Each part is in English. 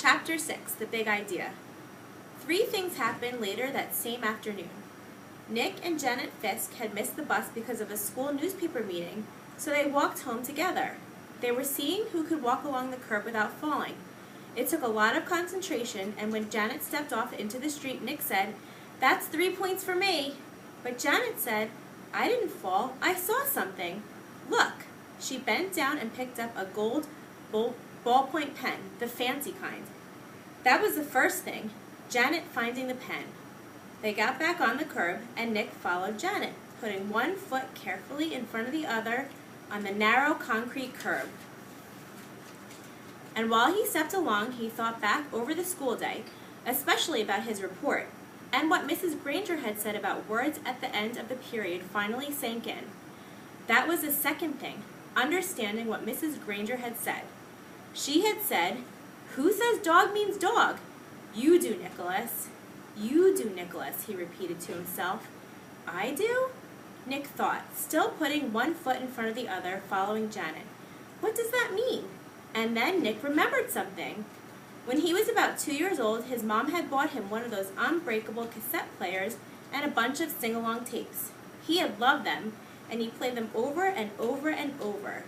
Chapter 6, The Big Idea. 3 things happened later that same afternoon. Nick and Janet Fisk had missed the bus because of a school newspaper meeting, so they walked home together. They were seeing who could walk along the curb without falling. It took a lot of concentration, and when Janet stepped off into the street, Nick said, "That's 3 points for me." But Janet said, "I didn't fall. I saw something. Look." She bent down and picked up a gold ballpoint pen, the fancy kind. That was the first thing, Janet finding the pen. They got back on the curb, and Nick followed Janet, putting one foot carefully in front of the other on the narrow concrete curb. And while he stepped along, he thought back over the school day, especially about his report, and what Mrs. Granger had said about words at the end of the period finally sank in. That was the second thing, understanding what Mrs. Granger had said. She had said, "Who says dog means dog?" "You do, Nicholas." "You do, Nicholas," he repeated to himself. "I do?" Nick thought, still putting one foot in front of the other, following Janet. What does that mean? And then Nick remembered something. When he was about 2 years old, his mom had bought him one of those unbreakable cassette players and a bunch of sing-along tapes. He had loved them, and he played them over and over and over.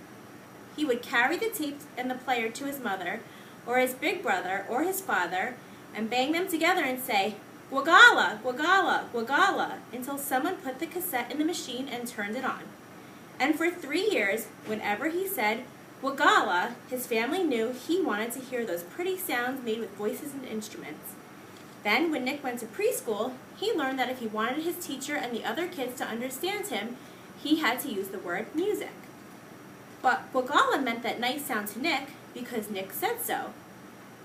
He would carry the tape and the player to his mother, or his big brother, or his father, and bang them together and say, "Gwagala, gwagala, gwagala," until someone put the cassette in the machine and turned it on. And for 3 years, whenever he said, "Gwagala," his family knew he wanted to hear those pretty sounds made with voices and instruments. Then, when Nick went to preschool, he learned that if he wanted his teacher and the other kids to understand him, he had to use the word music. But Gwagala meant that nice sound to Nick because Nick said so.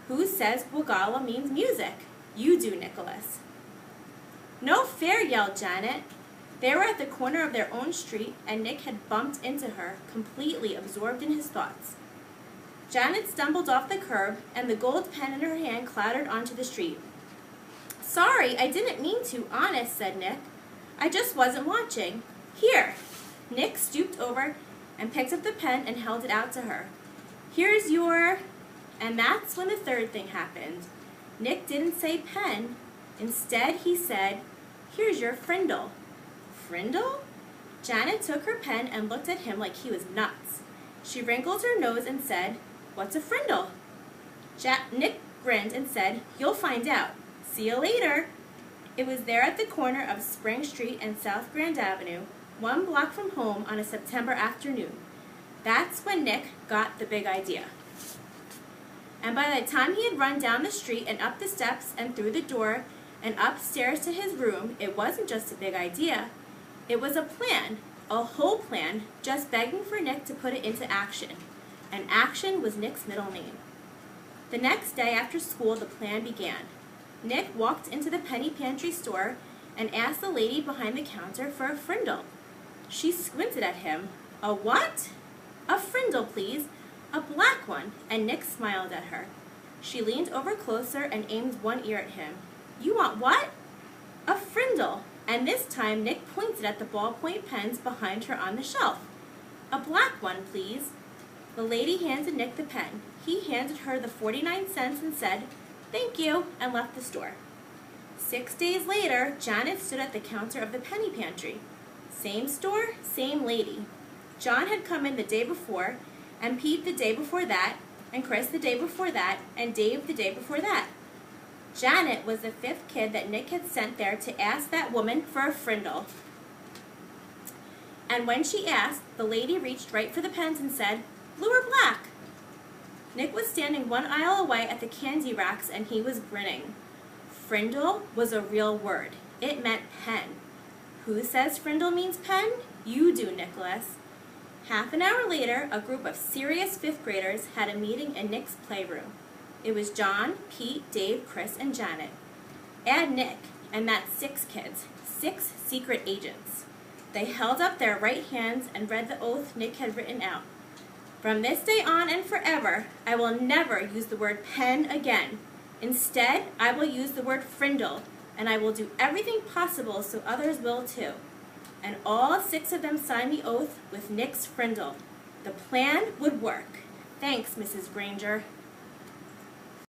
Who says Gwagala means music? You do, Nicholas. "No fair," yelled Janet. They were at the corner of their own street, and Nick had bumped into her, completely absorbed in his thoughts. Janet stumbled off the curb, and the gold pen in her hand clattered onto the street. "Sorry, I didn't mean to, honest," said Nick. "I just wasn't watching. Here." Nick stooped over and picked up the pen and held it out to her. "Here's your..." And that's when the third thing happened. Nick didn't say pen. Instead, he said, "Here's your frindle." Frindle? Janet took her pen and looked at him like he was nuts. She wrinkled her nose and said, "What's a frindle?" Nick grinned and said, "You'll find out. See you later." It was there at the corner of Spring Street and South Grand Avenue, 1 block from home on a September afternoon. That's when Nick got the big idea. And by the time he had run down the street and up the steps and through the door and upstairs to his room, it wasn't just a big idea. It was a plan, a whole plan, just begging for Nick to put it into action. And action was Nick's middle name. The next day after school, the plan began. Nick walked into the penny pantry store and asked the lady behind the counter for a frindle. She squinted at him. "A what?" "A frindle, please. A black one," and Nick smiled at her. She leaned over closer and aimed one ear at him. "You want what?" "A frindle," and this time Nick pointed at the ballpoint pens behind her on the shelf. "A black one, please." The lady handed Nick the pen. He handed her the 49 cents and said, "Thank you," and left the store. 6 days later, Janet stood at the counter of the penny pantry. Same store, same lady. John had come in the day before, and Pete the day before that, and Chris the day before that, and Dave the day before that. Janet was the 5th kid that Nick had sent there to ask that woman for a frindle. And when she asked, the lady reached right for the pens and said, "Blue or black?" Nick was standing 1 aisle away at the candy racks, and he was grinning. Frindle was a real word. It meant pen. Who says frindle means pen? You do, Nicholas. Half an hour later, a group of serious 5th graders had a meeting in Nick's playroom. It was John, Pete, Dave, Chris, and Janet. Add Nick, and that's 6 kids, 6 secret agents. They held up their right hands and read the oath Nick had written out. "From this day on and forever, I will never use the word pen again. Instead, I will use the word frindle, and I will do everything possible so others will too." And all 6 of them signed the oath with Nick's frindle. The plan would work. Thanks, Mrs. Granger.